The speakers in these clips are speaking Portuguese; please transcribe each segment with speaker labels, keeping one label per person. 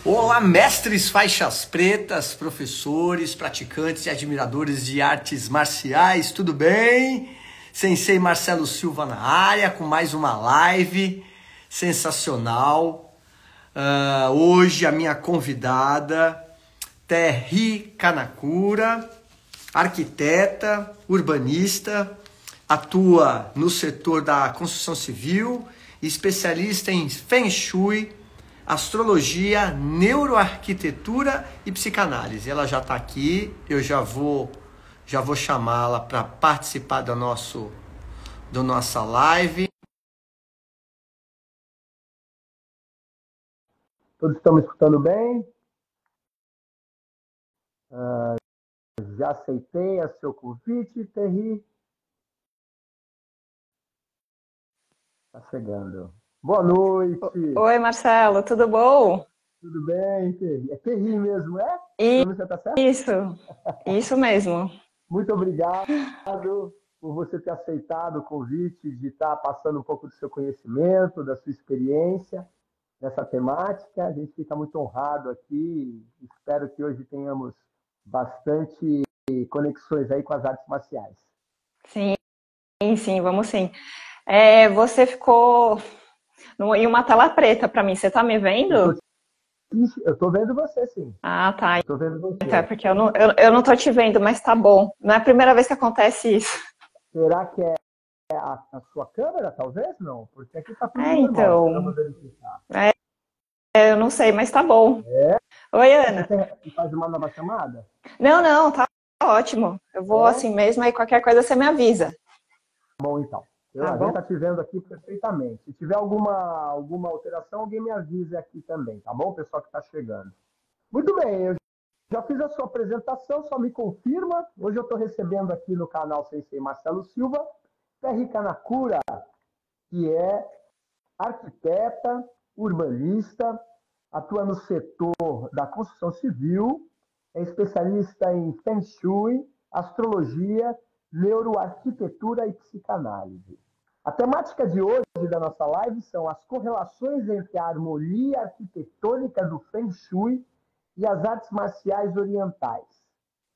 Speaker 1: Olá, mestres faixas pretas, professores, praticantes e admiradores de artes marciais, tudo bem? Sensei Marcelo Silva na área com mais uma live sensacional. Hoje a minha convidada, Terry Kanakura, arquiteta, urbanista, atua no setor da construção civil, especialista em Feng Shui, astrologia, neuroarquitetura e psicanálise. Ela já está aqui, eu já vou chamá-la para participar da nossa live.
Speaker 2: Todos estão me escutando bem? Já aceitei o seu convite, Terry. Está chegando. Boa noite.
Speaker 3: Oi, Marcelo, tudo bom?
Speaker 2: Tudo bem, Terry? É Terry mesmo, é? Você tá certo?
Speaker 3: Isso mesmo.
Speaker 2: Muito obrigado por você ter aceitado o convite de estar passando um pouco do seu conhecimento, da sua experiência nessa temática. A gente fica muito honrado aqui. Espero que hoje tenhamos bastante conexões aí com as artes marciais.
Speaker 3: Sim, vamos sim. Você ficou em uma tela preta para mim, você tá me vendo?
Speaker 2: Eu tô vendo você, sim.
Speaker 3: Ah, tá.
Speaker 2: Eu tô vendo você.
Speaker 3: Então, porque eu não tô te vendo, mas tá bom. Não é a primeira vez que acontece isso.
Speaker 2: Será que é a sua câmera, talvez? Não, porque aqui tá tudo
Speaker 3: normal. Então,
Speaker 2: vamos verificar.
Speaker 3: Eu não sei, mas tá bom. Oi, Ana.
Speaker 2: Você faz uma nova chamada?
Speaker 3: Não, tá ótimo. Eu vou assim mesmo, aí qualquer coisa você me avisa.
Speaker 2: Bom, então. A gente tá te vendo aqui perfeitamente. Se tiver alguma alteração, alguém me avise aqui também, tá bom, pessoal que está chegando? Muito bem, eu já fiz a sua apresentação, só me confirma. Hoje eu estou recebendo aqui no canal Sensei Marcelo Silva, Terry Kanakura, que é arquiteta, urbanista, atua no setor da construção civil, é especialista em Feng Shui, astrologia, neuroarquitetura e psicanálise. A temática de hoje da nossa live são as correlações entre a harmonia arquitetônica do Feng Shui e as artes marciais orientais,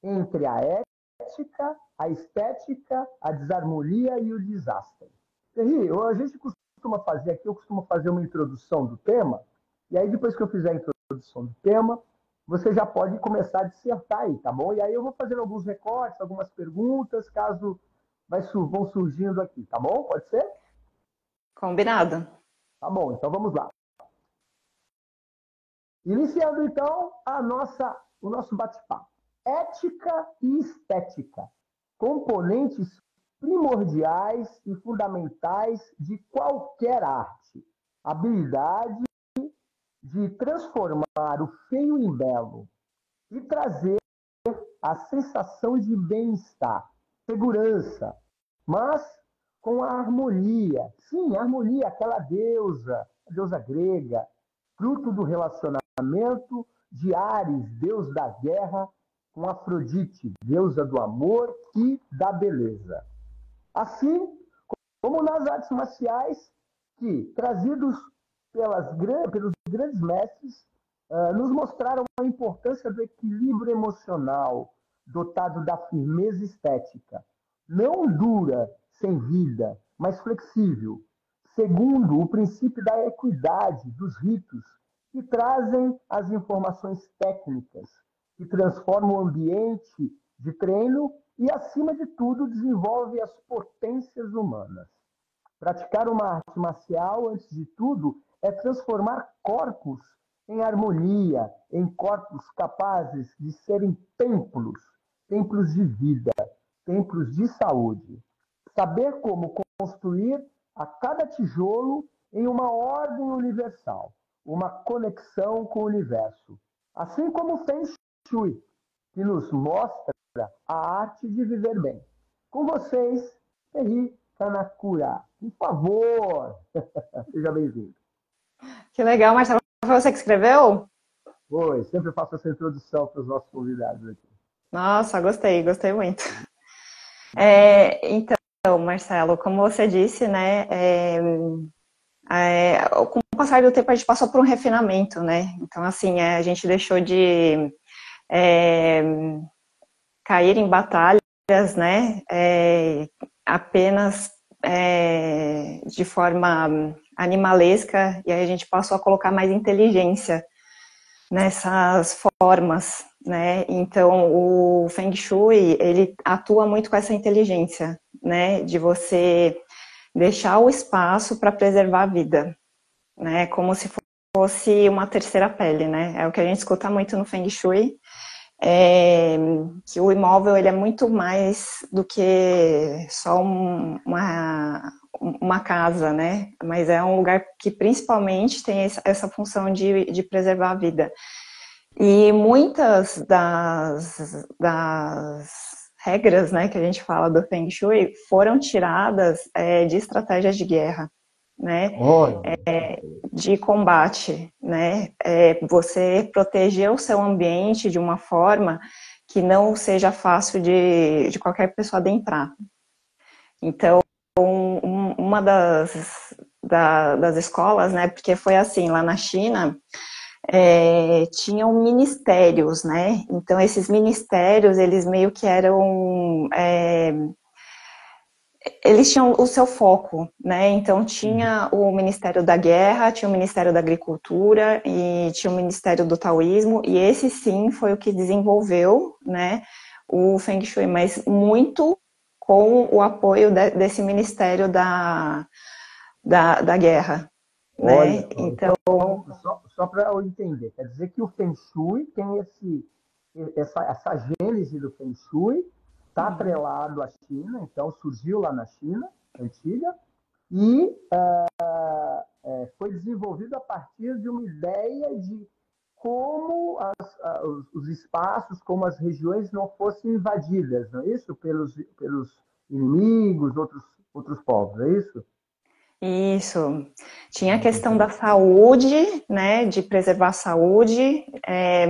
Speaker 2: entre a ética, a estética, a desarmonia e o desastre. Terry, a gente costuma fazer aqui, eu costumo fazer uma introdução do tema, e aí depois que eu fizer a introdução do tema, você já pode começar a dissertar aí, tá bom? E aí eu vou fazendo alguns recortes, algumas perguntas, caso vão surgindo aqui, tá bom? Pode ser?
Speaker 3: Combinado.
Speaker 2: Tá bom, então vamos lá. Iniciando então o nosso bate-papo. Ética e estética, componentes primordiais e fundamentais de qualquer arte. Habilidade de transformar o feio em belo e trazer a sensação de bem-estar, segurança, mas com a harmonia. Sim, a harmonia, aquela deusa, a deusa grega, fruto do relacionamento de Ares, deus da guerra, com Afrodite, deusa do amor e da beleza. Assim como nas artes marciais, que, trazidos pelos grandes mestres, nos mostraram a importância do equilíbrio emocional, dotado da firmeza estética, não dura, sem vida, mas flexível, segundo o princípio da equidade dos ritos, que trazem as informações técnicas, que transformam o ambiente de treino e, acima de tudo, desenvolve as potências humanas. Praticar uma arte marcial, antes de tudo, é transformar corpos em harmonia, em corpos capazes de serem templos de vida, templos de saúde. Saber como construir a cada tijolo em uma ordem universal, uma conexão com o universo. Assim como o Feng Shui, que nos mostra a arte de viver bem. Com vocês, Terry Kanakura. Por favor, seja bem-vindo.
Speaker 3: Que legal, Marcelo. Foi você que escreveu?
Speaker 2: Foi, sempre faço essa introdução para os nossos convidados aqui.
Speaker 3: Nossa, gostei muito. Então, Marcelo, como você disse, né, com passar do tempo, a gente passou por um refinamento, né? Então, assim, a gente deixou de cair em batalhas, né? Apenas de forma animalesca, e aí a gente passou a colocar mais inteligência nessas formas, né? Então, o Feng Shui, ele atua muito com essa inteligência, né? De você deixar o espaço para preservar a vida, né? Como se fosse uma terceira pele, né? É o que a gente escuta muito no Feng Shui, que o imóvel ele é muito mais do que só uma casa, né? Mas é um lugar que principalmente tem essa função de preservar a vida. E muitas das regras, né, que a gente fala do Feng Shui foram tiradas de estratégias de guerra, né? De combate, né? Você proteger o seu ambiente de uma forma que não seja fácil de qualquer pessoa adentrar. Então, uma das escolas, né? Porque foi assim, lá na China, tinham ministérios, né? Então, esses ministérios, eles meio que eram... eles tinham o seu foco, né? Então, tinha o Ministério da Guerra, tinha o Ministério da Agricultura e tinha o Ministério do Taoísmo, e esse sim foi o que desenvolveu, né, o Feng Shui, mas muito com o apoio desse Ministério da Guerra, né?
Speaker 2: Então, só para eu entender, quer dizer que o Feng Shui tem essa gênese do Feng Shui, está atrelado à China, então surgiu lá na China, antiga, e foi desenvolvido a partir de uma ideia de como os espaços, como as regiões não fossem invadidas, não é isso? Pelos inimigos, outros povos, é isso?
Speaker 3: Isso. Tinha a questão da saúde, né, de preservar a saúde,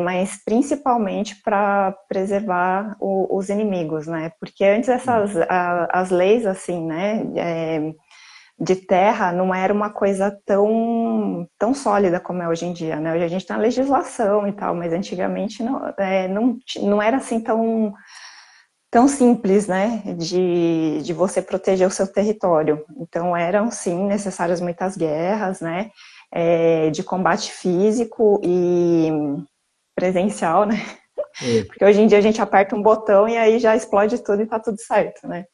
Speaker 3: mas principalmente para preservar os inimigos, né, porque antes as leis, assim, né, de terra não era uma coisa tão sólida como é hoje em dia, né, hoje a gente tem a legislação e tal, mas antigamente não era assim tão simples, né, de você proteger o seu território. Então, eram, sim, necessárias muitas guerras, né, de combate físico e presencial, né, porque hoje em dia a gente aperta um botão e aí já explode tudo e tá tudo certo, né.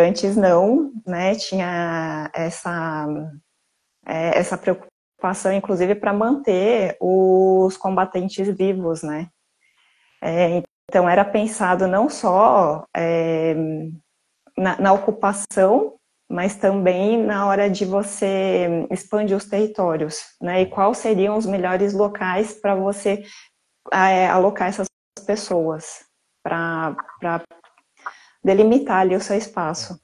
Speaker 3: Antes não, né, tinha essa preocupação, inclusive, para manter os combatentes vivos, né. Então, era pensado não só na ocupação, mas também na hora de você expandir os territórios, né? E quais seriam os melhores locais para você alocar essas pessoas, para delimitar ali o seu espaço.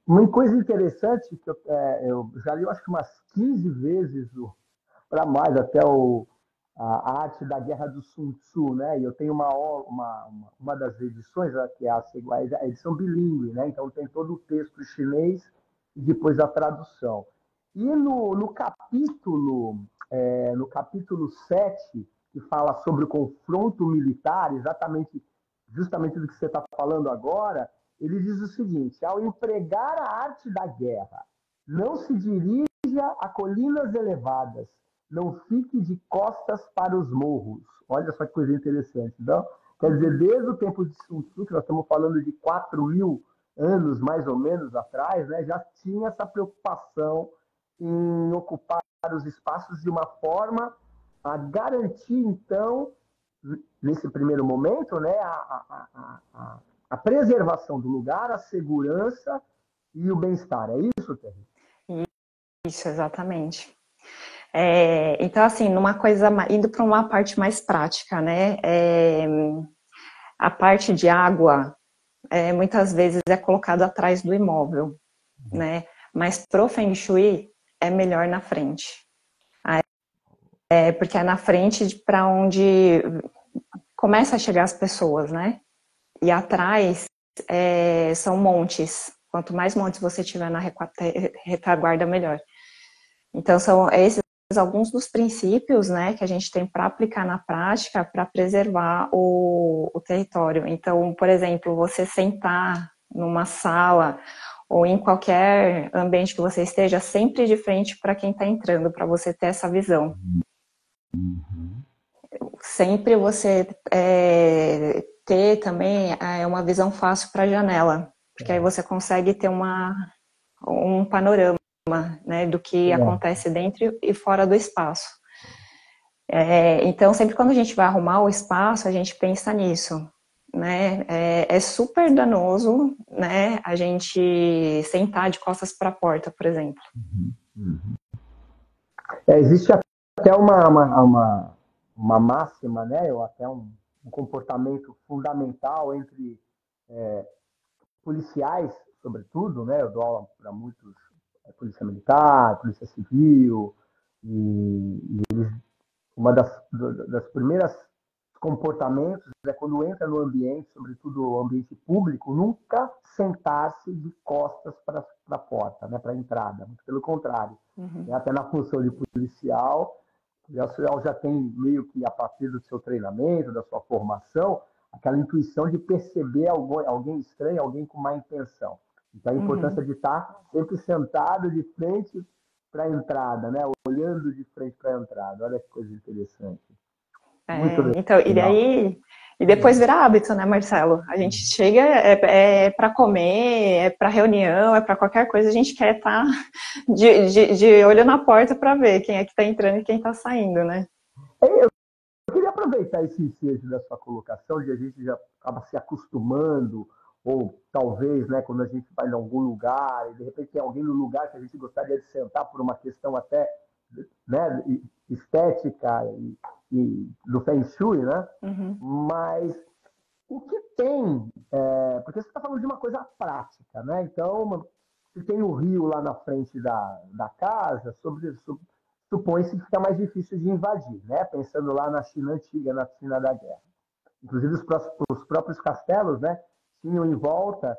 Speaker 2: Uma coisa interessante que eu já li, eu acho que umas 15 vezes, para mais, até a arte da Guerra do Sun Tzu, né? E eu tenho uma das edições, que é a edição bilíngue, né? Então tem todo o texto chinês e depois a tradução. E no capítulo 7, que fala sobre o confronto militar, justamente do que você está falando agora, ele diz o seguinte: ao empregar a arte da guerra, não se dirija a colinas elevadas, não fique de costas para os morros. Olha só que coisa interessante. Então, quer dizer, desde o tempo de Sun Tzu, que nós estamos falando de 4.000 anos mais ou menos atrás, né, já tinha essa preocupação em ocupar os espaços de uma forma a garantir, então, nesse primeiro momento, né, a preservação do lugar, a segurança e o bem-estar. É isso, Terry?
Speaker 3: Isso, exatamente. Então, assim, indo para uma parte mais prática, né? A parte de água, muitas vezes é colocado atrás do imóvel, né? Mas pro Feng Shui é melhor na frente. Porque é na frente para onde começa a chegar as pessoas, né? E atrás são montes. Quanto mais montes você tiver na retaguarda, melhor. Então, são esses alguns dos princípios, né, que a gente tem para aplicar na prática para preservar o território. Então, por exemplo, você sentar numa sala ou em qualquer ambiente que você esteja, sempre de frente para quem está entrando, para você ter essa visão. Sempre você ter também uma visão fácil para a janela, porque aí você consegue ter um panorama, né, do que acontece dentro e fora do espaço. Então, sempre quando a gente vai arrumar o espaço, a gente pensa nisso, né? É super danoso, né, a gente sentar de costas para a porta, por exemplo.
Speaker 2: Existe até uma máxima, né, ou até um comportamento fundamental entre policiais, sobretudo, né? Eu dou aula para muitos, polícia militar, polícia civil, e uma das primeiras comportamentos é quando entra no ambiente, sobretudo o ambiente público, nunca sentar-se de costas para a porta, né, para a entrada, muito pelo contrário. Até na função de policial, já tem meio que a partir do seu treinamento, da sua formação, aquela intuição de perceber alguém estranho, alguém com má intenção. Então, a importância de estar sempre sentado de frente para a entrada, né? Olhando de frente para a entrada. Olha que coisa interessante.
Speaker 3: Muito legal. Então, e depois vira hábito, né, Marcelo? A gente chega, para comer, para reunião, para qualquer coisa, a gente quer estar de olho na porta para ver quem é que está entrando e quem está saindo, né?
Speaker 2: Eu queria aproveitar esse ensejo da sua colocação, de a gente já acaba se acostumando, ou talvez, né, quando a gente vai em algum lugar, e de repente tem alguém no lugar que a gente gostaria de sentar por uma questão até, né, estética e do Feng Shui, né? Mas o que tem, porque você está falando de uma coisa prática, né? Então, se tem o rio lá na frente da casa, supõe-se que fica mais difícil de invadir, né? Pensando lá na China antiga, na China da Guerra. Inclusive os próprios castelos, né, tinham em volta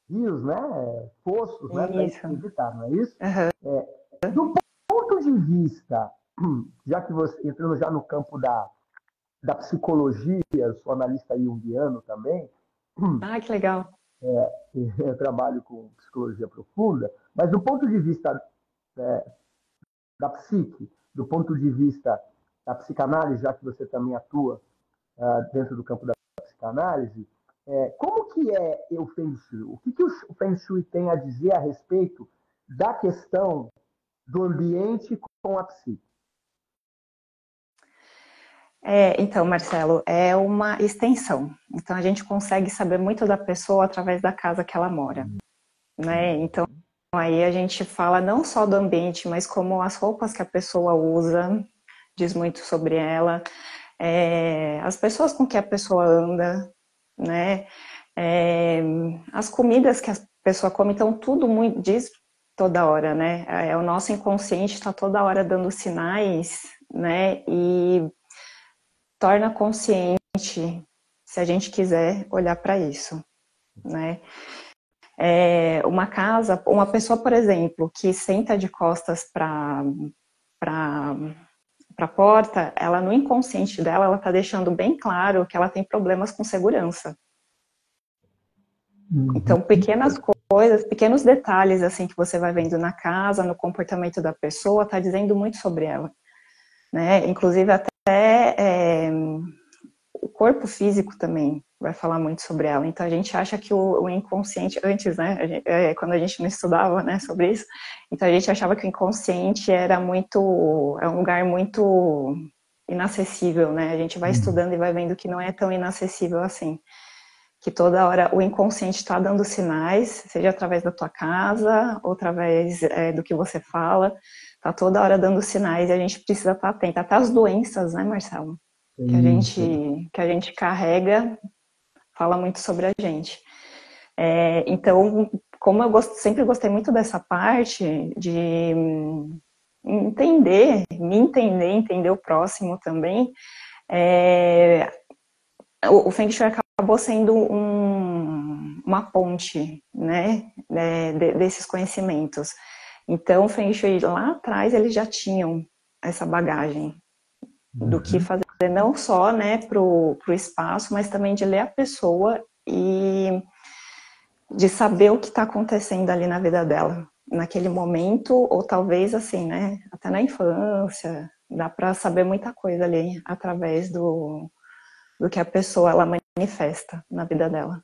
Speaker 2: rios, né, poços, né, para evitar, não é isso? Do ponto de vista, já que você entrando já no campo da psicologia, eu sou analista junguiano também.
Speaker 3: Ah, que legal.
Speaker 2: Eu trabalho com psicologia profunda, mas do ponto de vista da psique, do ponto de vista da psicanálise, já que você também atua dentro do campo da psicanálise, como que é o Feng Shui? O que o Feng Shui tem a dizer a respeito da questão do ambiente com a psique?
Speaker 3: Então, Marcelo, é uma extensão. Então, a gente consegue saber muito da pessoa através da casa que ela mora, né? Então, aí a gente fala não só do ambiente, mas como as roupas que a pessoa usa, diz muito sobre ela, as pessoas com que a pessoa anda, né? As comidas que a pessoa come, então tudo muito, diz toda hora, né? O nosso inconsciente está toda hora dando sinais, né? E torna consciente se a gente quiser olhar para isso, né? Uma pessoa, por exemplo, que senta de costas para a porta, ela no inconsciente dela, ela está deixando bem claro que ela tem problemas com segurança. Então, pequenas coisas, pequenos detalhes assim que você vai vendo na casa, no comportamento da pessoa, está dizendo muito sobre ela, né? Inclusive até o corpo físico também vai falar muito sobre ela. Então a gente acha que o inconsciente, antes, né, quando a gente não estudava, né, sobre isso, então a gente achava que o inconsciente é um lugar muito inacessível, né? A gente vai estudando e vai vendo que não é tão inacessível assim. Que toda hora o inconsciente está dando sinais, seja através da tua casa, ou através do que você fala, está toda hora dando sinais e a gente precisa estar atento. Até as doenças, né, Marcelo? Que a gente carrega, fala muito sobre a gente. Então, como eu sempre gostei muito dessa parte de entender o próximo também, o Feng Shui acabou sendo uma ponte, né, desses conhecimentos. Então, o Feng Shui lá atrás, eles já tinham essa bagagem do que fazer, não só, né, pro espaço, mas também de ler a pessoa e de saber o que está acontecendo ali na vida dela, naquele momento, ou talvez assim, né, até na infância, dá para saber muita coisa ali através do que a pessoa ela manifesta na vida dela.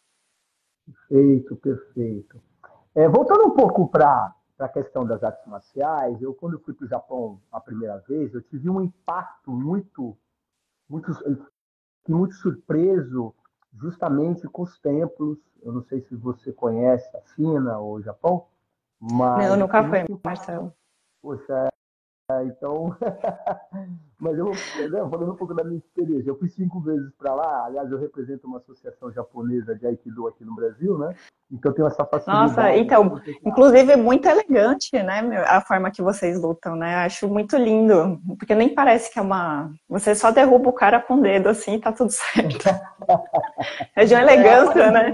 Speaker 2: Perfeito, perfeito. Voltando um pouco para a questão das artes marciais, quando eu fui para o Japão a primeira vez, eu tive um impacto muito surpreso justamente com os templos. Eu não sei se você conhece a China ou o Japão,
Speaker 3: Não,
Speaker 2: mas eu
Speaker 3: nunca
Speaker 2: fiquei
Speaker 3: foi,
Speaker 2: muito impactado.
Speaker 3: Marcelo.
Speaker 2: Poxa, então, mas eu vou falando um pouco da minha experiência. Eu fui 5 vezes para lá. Aliás, eu represento uma associação japonesa de Aikido aqui no Brasil, né? Então eu tenho essa
Speaker 3: Nossa,
Speaker 2: facilidade.
Speaker 3: então, inclusive é muito elegante, né, a forma que vocês lutam, né? Acho muito lindo, porque nem parece que é uma... Você só derruba o cara com o dedo, assim, e tá tudo certo. É de uma elegância, né?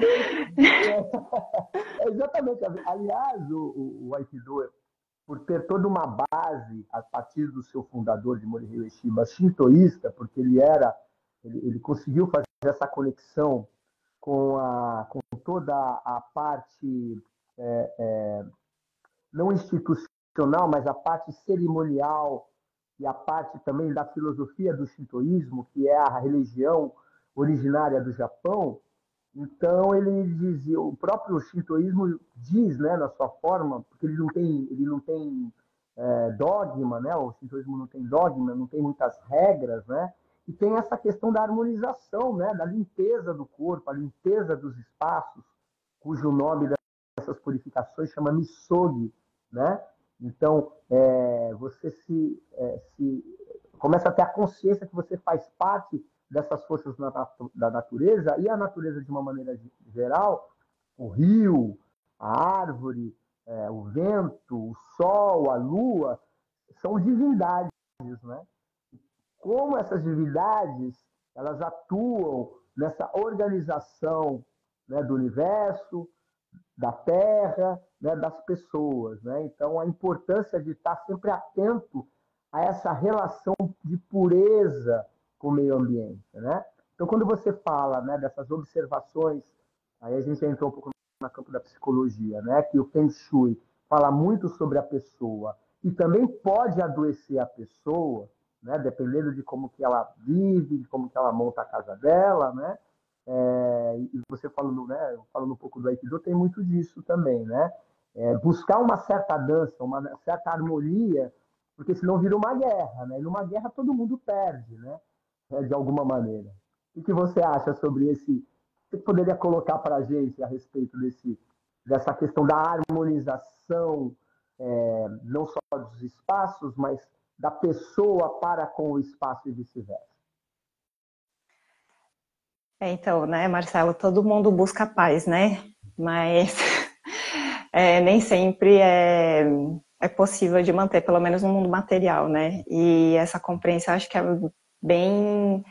Speaker 2: Exatamente. Aliás, o Aikido, por ter toda uma base a partir do seu fundador, de Morihei Ueshiba, shintoísta, porque ele conseguiu fazer essa conexão com toda a parte não institucional, mas a parte cerimonial e a parte também da filosofia do shintoísmo, que é a religião originária do Japão. Então ele dizia, o próprio shintoísmo diz, né, na sua forma, porque ele não tem dogma, né? O shintoísmo não tem dogma, não tem muitas regras, né? E tem essa questão da harmonização, né, da limpeza do corpo, a limpeza dos espaços, cujo nome dessas purificações chama misogi, né? Então você se começa a ter a consciência que você faz parte dessas forças da natureza, e a natureza, de uma maneira geral, o rio, a árvore, o vento, o sol, a lua, são divindades, né? Como essas divindades elas atuam nessa organização, né, do universo, da terra, né, das pessoas, né? Então, a importância de estar sempre atento a essa relação de pureza com o meio ambiente, né? Então, quando você fala, né, dessas observações, aí a gente entrou um pouco no campo da psicologia, né? Que o Feng Shui fala muito sobre a pessoa e também pode adoecer a pessoa, né? Dependendo de como que ela vive, de como que ela monta a casa dela, né? E você falando, né, falando um pouco do Aikido, tem muito disso também, né? Buscar uma certa dança, uma certa harmonia, porque senão vira uma guerra, né? E numa guerra todo mundo perde, né? De alguma maneira. O que você acha sobre esse? Você poderia colocar para a gente a respeito dessa questão da harmonização, não só dos espaços, mas da pessoa para com o espaço e vice-versa?
Speaker 3: Então, né, Marcelo, todo mundo busca paz, né? Mas nem sempre é possível de manter, pelo menos no mundo material, né? E essa compreensão acho que é bem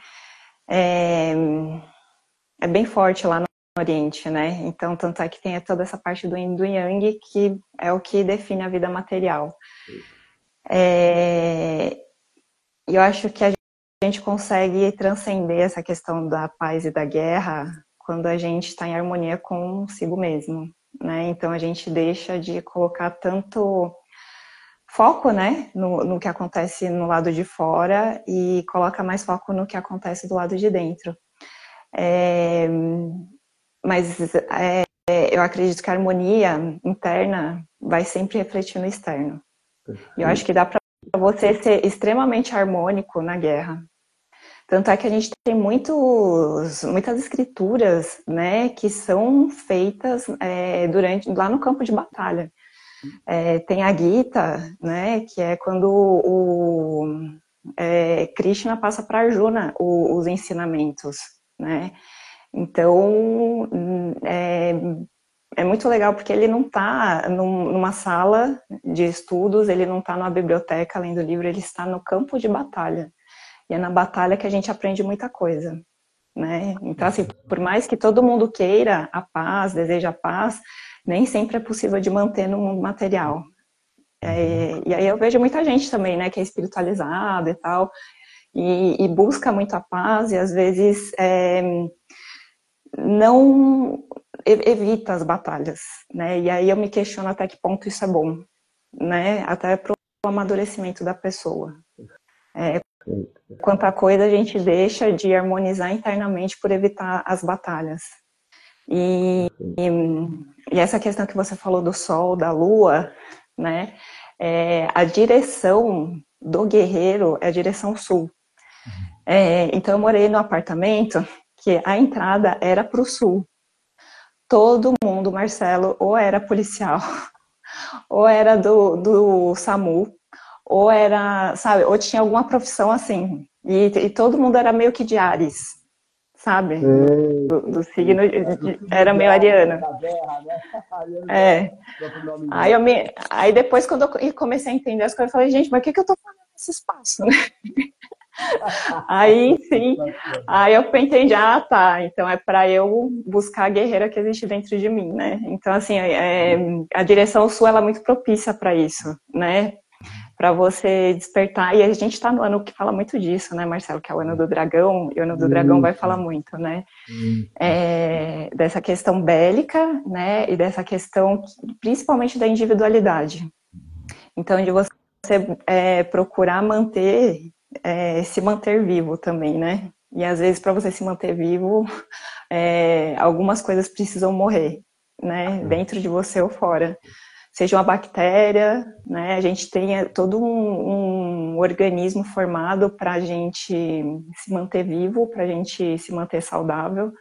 Speaker 3: forte lá no Oriente, né? Então, tanto é que tem toda essa parte do Yin e do Yang, que é o que define a vida material. E eu acho que a gente consegue transcender essa questão da paz e da guerra quando a gente está em harmonia consigo mesmo, né? Então a gente deixa de colocar tanto foco, né, no que acontece no lado de fora e coloca mais foco no que acontece do lado de dentro. Mas eu acredito que a harmonia interna vai sempre refletir no externo. E eu acho que dá para você ser extremamente harmônico na guerra. Tanto é que a gente tem muitas escrituras, né, que são feitas lá no campo de batalha. Tem a Gita, né, que é quando o Krishna passa para Arjuna os ensinamentos, né. Então, é muito legal porque ele não está numa sala de estudos, ele não está numa biblioteca lendo livro, ele está no campo de batalha. E é na batalha que a gente aprende muita coisa, né? Então, assim, por mais que todo mundo queira a paz, deseja a paz, nem sempre é possível de manter no mundo material. E aí eu vejo muita gente também, né, que é espiritualizada e tal, e busca muito a paz, e às vezes não evita as batalhas, né? E aí eu me questiono até que ponto isso é bom, né? Até para o amadurecimento da pessoa. Quanta coisa a gente deixa de harmonizar internamente por evitar as batalhas. E essa questão que você falou do sol, da lua, né? A direção do guerreiro é a direção sul. Então eu morei no apartamento que a entrada era para o sul. Todo mundo, Marcelo, ou era policial, ou era do SAMU, ou era, sabe, ou tinha alguma profissão assim. E todo mundo era meio que de Áries, sabe? Do signo, era meio ariano.
Speaker 2: Da guerra, né?
Speaker 3: Aí depois, quando eu comecei a entender as coisas, eu falei, gente, mas o que eu tô fazendo nesse espaço, né? Aí sim, aí eu entendi, tá, então é para eu buscar a guerreira que existe dentro de mim, né? Então, assim, a direção sul, ela é muito propícia para isso, né? Para você despertar, e a gente está no ano que fala muito disso, né, Marcelo, que é o ano do dragão, e o ano do dragão vai falar muito, né? Dessa questão bélica, né, e dessa questão, principalmente da individualidade. Então, de você procurar se manter vivo também, né? E às vezes, para você se manter vivo, algumas coisas precisam morrer, né? Dentro de você ou fora. Seja uma bactéria, né? A gente tem todo um organismo formado para a gente se manter vivo, para a gente se manter saudável.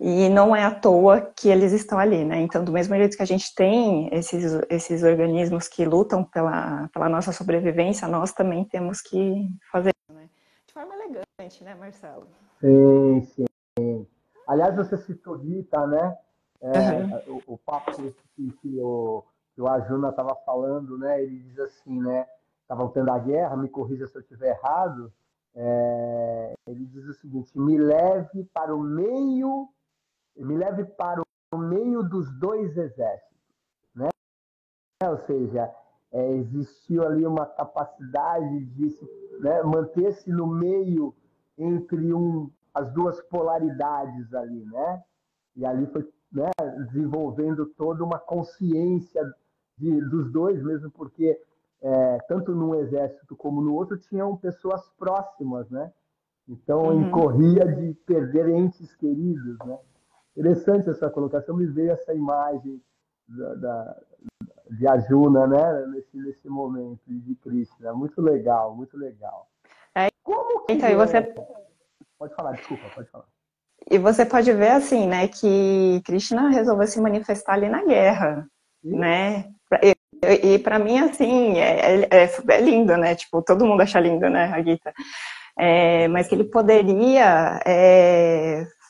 Speaker 3: E não é à toa que eles estão ali, né? Então, do mesmo jeito que a gente tem esses organismos que lutam pela nossa sobrevivência, nós também temos que fazer isso, né? De forma elegante, né, Marcelo?
Speaker 2: Sim, sim. Aliás, você citou Rita, né?
Speaker 3: Uhum.
Speaker 2: O papo que o Arjuna estava falando, né? Ele diz assim, né? Estavam tendo a guerra, me corrija se eu estiver errado. Ele diz o seguinte: me leve para o meio dos dois exércitos, né? Ou seja, existiu ali uma capacidade de né, manter-se no meio entre as duas polaridades ali, né? E ali foi, né, desenvolvendo toda uma consciência dos dois, mesmo porque tanto num exército como no outro tinham pessoas próximas, né? Então incorria de perder entes queridos, né? Interessante essa colocação, me veio essa imagem de Arjuna, né? Nesse momento de Krishna, muito legal, muito legal. Como
Speaker 3: Então,
Speaker 2: que é? Pode falar, desculpa, pode falar.
Speaker 3: E você pode ver assim, né, que Krishna resolveu se manifestar ali na guerra, né? E para mim, assim, é lindo, né? Tipo, todo mundo acha lindo, né, a Gita? Mas que ele poderia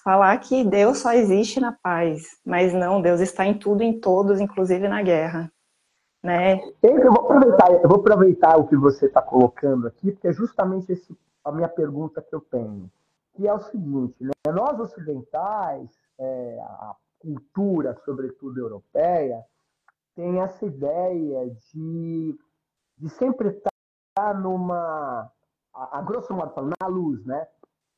Speaker 3: falar que Deus só existe na paz, mas não, Deus está em tudo, em todos, inclusive na guerra, né?
Speaker 2: Eu vou aproveitar o que você está colocando aqui, porque é justamente a minha pergunta que eu tenho, que é o seguinte, né? Nós ocidentais, a cultura, sobretudo europeia, tem essa ideia de sempre estar a grosso modo falando, na luz, né?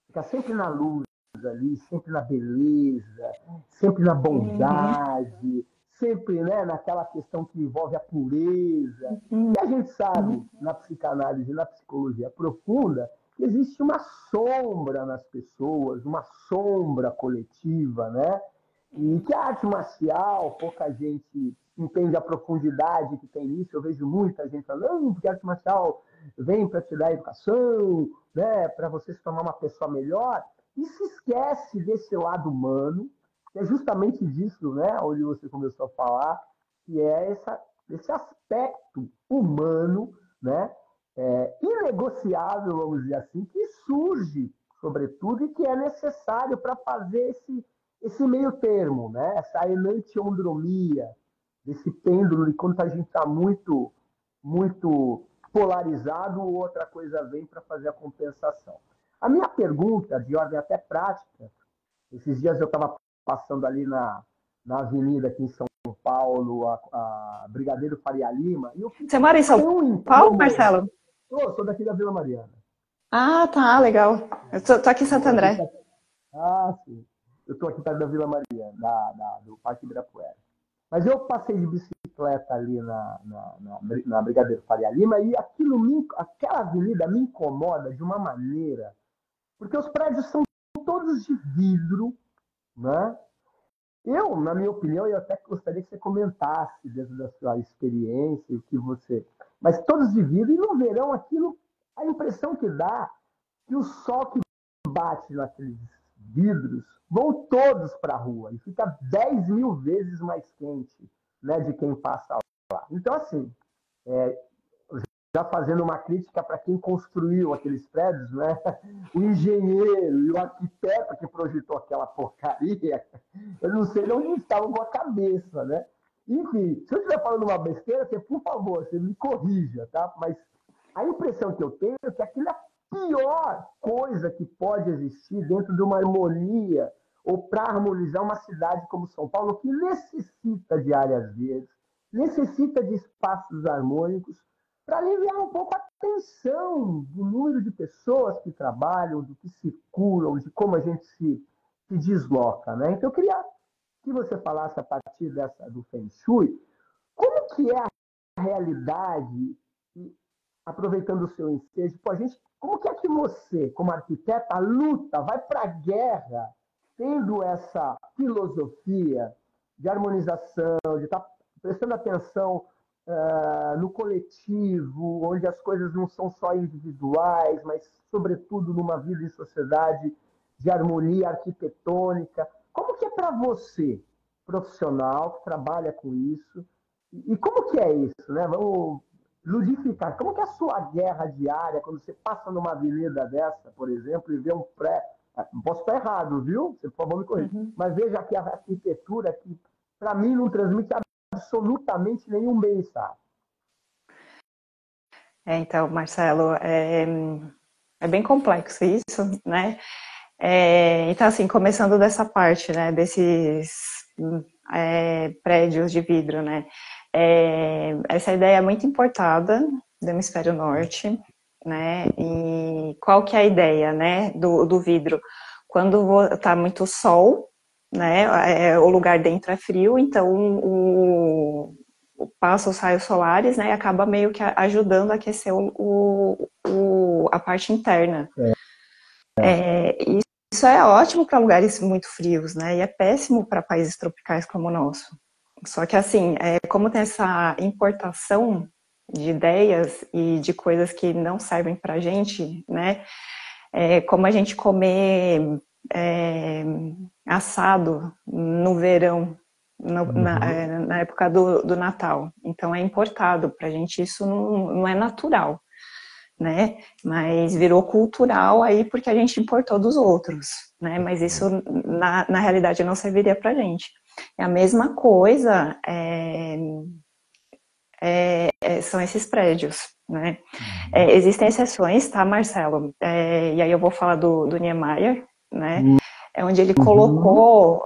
Speaker 2: Ficar sempre na luz ali, sempre na beleza, sempre na bondade, sempre, né, naquela questão que envolve a pureza. E a gente sabe, na psicanálise, na psicologia profunda, que existe uma sombra nas pessoas, uma sombra coletiva, né? E que a arte marcial, pouca gente entende a profundidade que tem nisso. Eu vejo muita gente falando, porque a arte marcial vem para te dar educação, né, para você se tornar uma pessoa melhor, e se esquece desse lado humano, que é justamente disso, né, onde você começou a falar, que é esse aspecto humano, né, inegociável, vamos dizer assim, que surge, sobretudo, e que é necessário para fazer esse meio termo, né, essa enantiodromia, desse pêndulo, de quando a gente está muito, muito polarizado, outra coisa vem para fazer a compensação. A minha pergunta, de ordem até prática, esses dias eu estava passando ali na avenida aqui em São Paulo, a Brigadeiro Faria Lima. E eu
Speaker 3: Você mora em São Paulo, Marcelo?
Speaker 2: Sou daqui da Vila Mariana.
Speaker 3: Ah, tá, legal. Eu tô aqui em Santo André.
Speaker 2: Ah, sim. Eu estou aqui perto da Vila Mariana, do Parque Ibirapuera. Mas eu passei de bicicleta ali na Brigadeiro Faria Lima e aquela avenida me incomoda de uma maneira, porque os prédios são todos de vidro, né? Eu, na minha opinião, eu até gostaria que você comentasse dentro da sua experiência, o que você. Mas todos de vidro, e no verão aquilo, a impressão que dá que o sol que bate naqueles vidros vão todos para a rua e fica 10 mil vezes mais quente, né, de quem passa lá. Então, assim, já fazendo uma crítica para quem construiu aqueles prédios, né? O engenheiro e o arquiteto que projetou aquela porcaria, eu não sei de onde estavam com a cabeça, né? Enfim, se eu estiver falando uma besteira, você, por favor, você me corrija, tá? Mas a impressão que eu tenho é que aquilo é a pior coisa que pode existir dentro de uma harmonia ou para harmonizar uma cidade como São Paulo, que necessita de áreas verdes, necessita de espaços harmônicos, para aliviar um pouco a tensão do número de pessoas que trabalham, do que circulam, de como a gente se desloca, né? Então, eu queria que você falasse a partir do Feng Shui, como que é a realidade, aproveitando o seu ensejo, como que é que você, como arquiteta, luta, vai para a guerra, tendo essa filosofia de harmonização, de estar prestando atenção no coletivo, onde as coisas não são só individuais, mas, sobretudo, numa vida em sociedade de harmonia arquitetônica. Como que é para você, profissional, que trabalha com isso? E como que é isso, né? Vamos ludificar. Como que é a sua guerra diária quando você passa numa avenida dessa, por exemplo, e vê um pré... Posso estar errado, viu? Você, por favor, me corrija. Mas veja aqui a arquitetura que, para mim, não transmite absolutamente nenhum bem-estar.
Speaker 3: Então, Marcelo, é bem complexo isso, né? Então, assim, começando dessa parte, né, desses prédios de vidro, né? Essa ideia é muito importada do hemisfério norte, né? E qual que é a ideia, né, do vidro? Quando tá muito sol, né, o lugar dentro é frio, então passa os raios solares, né, e acaba meio que ajudando a aquecer a parte interna. Isso é ótimo para lugares muito frios, né, e é péssimo para países tropicais como o nosso. Só que, assim, como tem essa importação de ideias e de coisas que não servem pra gente, né, como a gente comer assado no verão, na época do Natal. Então é importado, pra gente isso não é natural, né? Mas virou cultural aí porque a gente importou dos outros, né? Mas isso na realidade não serviria pra gente. É a mesma coisa são esses prédios, né? Existem exceções, tá, Marcelo? E aí eu vou falar do Niemeyer, né? Onde ele colocou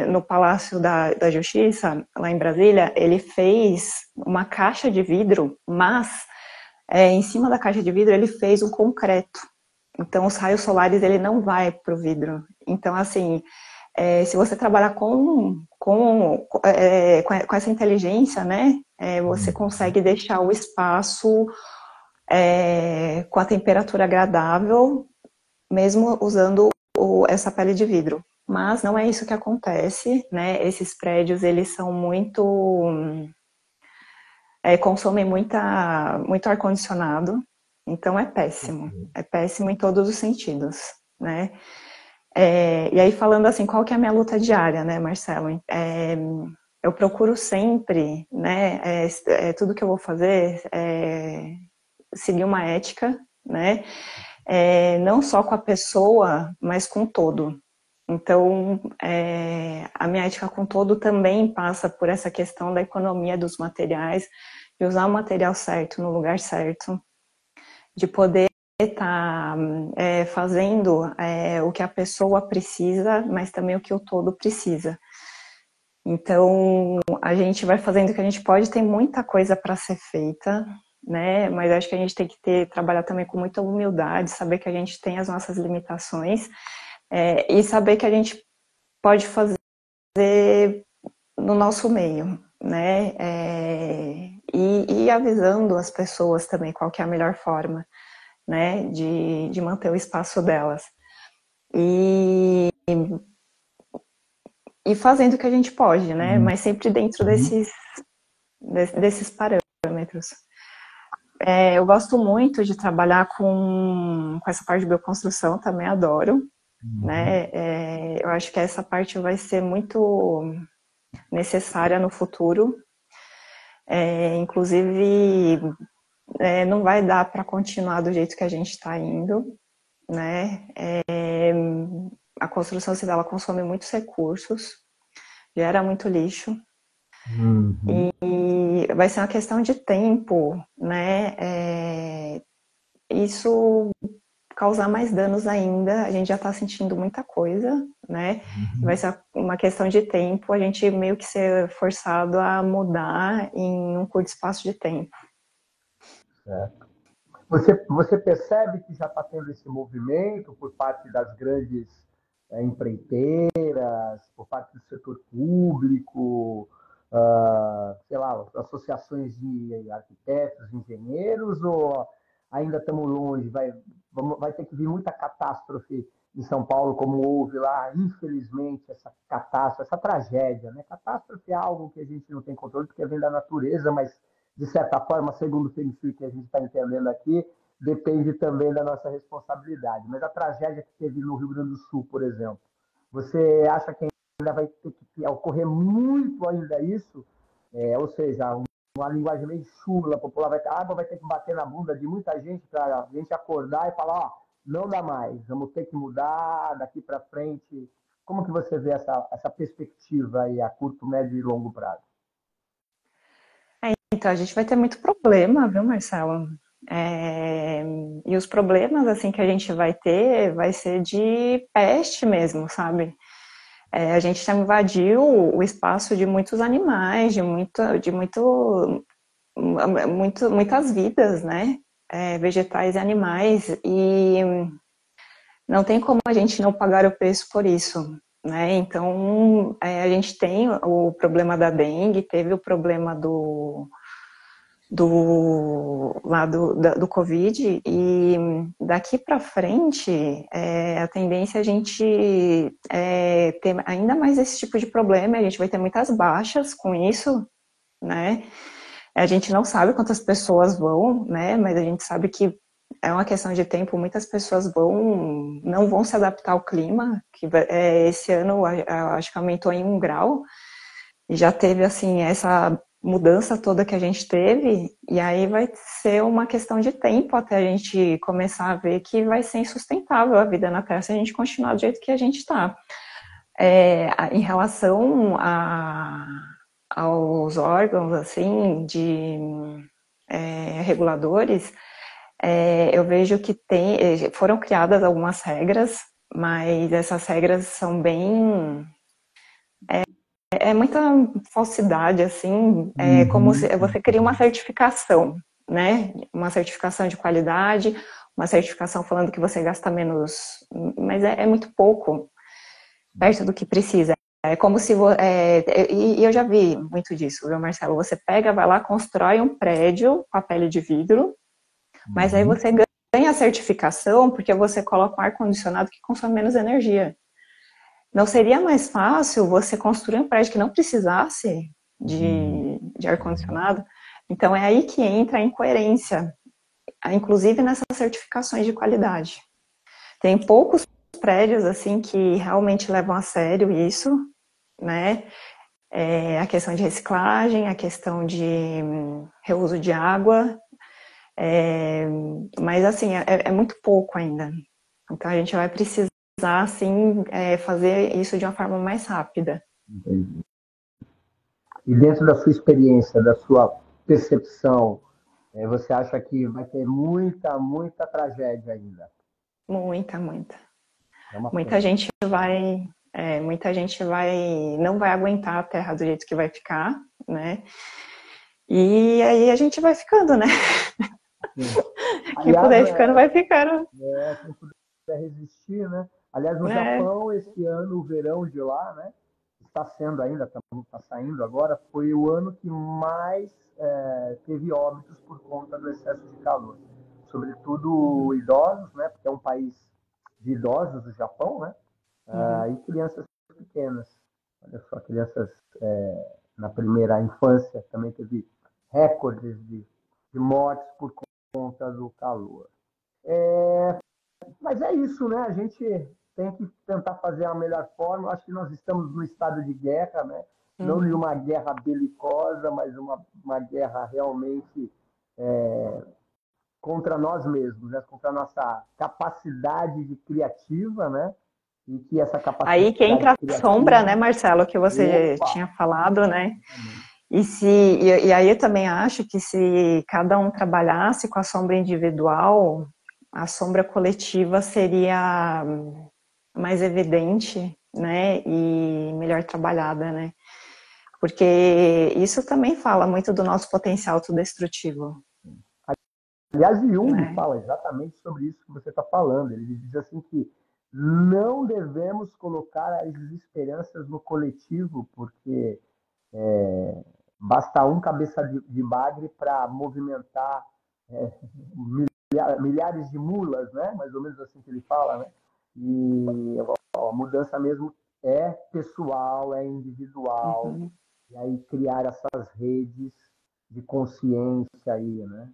Speaker 3: no Palácio da Justiça, lá em Brasília, ele fez uma caixa de vidro, mas em cima da caixa de vidro ele fez um concreto. Então os raios solares ele não vai para o vidro. Então, assim, se você trabalhar com essa inteligência, né, você consegue deixar o espaço com a temperatura agradável, mesmo usando essa pele de vidro. Mas não é isso que acontece, né? Esses prédios, eles são muito... consomem muito ar-condicionado, então é péssimo. É péssimo em todos os sentidos, né? E aí, falando assim, qual que é a minha luta diária, né, Marcelo? Eu procuro sempre, né, tudo que eu vou fazer, seguir uma ética, né? Não só com a pessoa, mas com o todo. Então, a minha ética com o todo também passa por essa questão da economia dos materiais, de usar o material certo no lugar certo, de poder estar fazendo o que a pessoa precisa, mas também o que o todo precisa. Então, a gente vai fazendo o que a gente pode, tem muita coisa para ser feita, né? Mas acho que a gente tem que trabalhar também com muita humildade, saber que a gente tem as nossas limitações, e saber que a gente pode fazer no nosso meio, né? E avisando as pessoas também qual que é a melhor forma, né? De manter o espaço delas. E fazendo o que a gente pode, né? Mas sempre dentro desses parâmetros. Eu gosto muito de trabalhar com essa parte de bioconstrução, também adoro, né? Eu acho que essa parte vai ser muito necessária no futuro. Inclusive, não vai dar para continuar do jeito que a gente está indo, né? A construção civil, ela consome muitos recursos, gera muito lixo, e vai ser uma questão de tempo, né? Isso causar mais danos ainda, a gente já está sentindo muita coisa, né? Vai ser uma questão de tempo, a gente meio que ser forçado a mudar em um curto espaço de tempo.
Speaker 2: Certo. Você percebe que já está tendo esse movimento por parte das grandes empreiteiras, por parte do setor público, sei lá, associações de arquitetos, engenheiros, ou ainda estamos longe? Vai ter que vir muita catástrofe em São Paulo, como houve lá, infelizmente, essa catástrofe, essa tragédia, né? Catástrofe é algo que a gente não tem controle, porque vem da natureza, mas de certa forma, segundo o Feng Shui que a gente está entendendo aqui, depende também da nossa responsabilidade. Mas a tragédia que teve no Rio Grande do Sul, por exemplo, você acha que ainda vai ter que ocorrer muito ainda isso? Ou seja, uma linguagem meio chula, popular, a água vai ter que bater na bunda de muita gente para a gente acordar e falar, ó, não dá mais, vamos ter que mudar daqui para frente. Como que você vê essa perspectiva aí a curto, médio e longo prazo?
Speaker 3: Então, a gente vai ter muito problema, viu, Marcelo? E os problemas, assim, que a gente vai ter, vai ser de peste mesmo, sabe? A gente já invadiu o espaço de muitos animais, muitas vidas, né? Vegetais e animais, e não tem como a gente não pagar o preço por isso, né? Então, a gente tem o problema da dengue, teve o problema do Covid, e daqui para frente a tendência é a gente ter ainda mais esse tipo de problema, a gente vai ter muitas baixas com isso, né? A gente não sabe quantas pessoas vão, né? Mas a gente sabe que é uma questão de tempo, muitas pessoas não vão se adaptar ao clima, que esse ano acho que aumentou em 1 grau, e já teve assim essa mudança toda que a gente teve, e aí vai ser uma questão de tempo até a gente começar a ver que vai ser insustentável a vida na Terra se a gente continuar do jeito que a gente está. Em relação aos órgãos assim reguladores, eu vejo que foram criadas algumas regras, mas essas regras são bem muita falsidade, assim, como se você cria uma certificação, né? Uma certificação de qualidade, uma certificação falando que você gasta menos, mas é muito pouco, perto do que precisa. É como se... e eu já vi muito disso, viu, Marcelo? Você pega, vai lá, constrói um prédio com a pele de vidro, mas aí você ganha a certificação porque você coloca um ar-condicionado que consome menos energia. Não seria mais fácil você construir um prédio que não precisasse de ar-condicionado? Então, é aí que entra a incoerência, inclusive nessas certificações de qualidade. Tem poucos prédios, assim, que realmente levam a sério isso, né? A questão de reciclagem, a questão de reuso de água, mas, assim, é muito pouco ainda. Então, a gente vai precisar assim, fazer isso de uma forma mais rápida.
Speaker 2: Entendi. E dentro da sua experiência, da sua percepção, você acha que vai ter muita tragédia ainda?
Speaker 3: Muita.
Speaker 2: É uma
Speaker 3: Muita
Speaker 2: pena.
Speaker 3: gente vai Muita gente não vai aguentar a Terra do jeito que vai ficar, né? E aí a gente vai ficando, né? Quem
Speaker 2: Aliás,
Speaker 3: puder ir ficando, vai ficando.
Speaker 2: quem puder resistir, né? Aliás, no
Speaker 3: É.
Speaker 2: Japão, esse ano, o verão de lá, né? Está sendo ainda, está saindo agora, foi o ano que mais teve óbitos por conta do excesso de calor. Sobretudo idosos, né? Porque é um país de idosos, o Japão, né? E crianças pequenas. Olha só, crianças na primeira infância também teve recordes de mortes por conta do calor. Mas é isso, né? A gente tem que tentar fazer a melhor forma. Eu acho que nós estamos no estado de guerra, né? Não de uma guerra belicosa, mas uma guerra realmente contra nós mesmos, né? Contra a nossa capacidade de criativa, né? E que essa
Speaker 3: Aí
Speaker 2: capacidade
Speaker 3: que entra a sombra, né,
Speaker 2: criativa.
Speaker 3: Marcelo, que você
Speaker 2: Opa!
Speaker 3: tinha falado, né?
Speaker 2: Exatamente.
Speaker 3: E aí eu também acho que se cada um trabalhasse com a sombra individual, a sombra coletiva seria mais evidente, né, e melhor trabalhada, né? Porque isso também fala muito do nosso potencial autodestrutivo,
Speaker 2: Aliás, Jung
Speaker 3: né?
Speaker 2: fala exatamente sobre isso que você está falando. Ele diz assim que não devemos colocar as esperanças no coletivo, porque basta um cabeça de bagre para movimentar é, milhares de mulas, né? Mais ou menos assim que ele fala, né? E a mudança mesmo é pessoal, é individual,
Speaker 3: Uhum.
Speaker 2: e aí criar essas redes de consciência aí, né?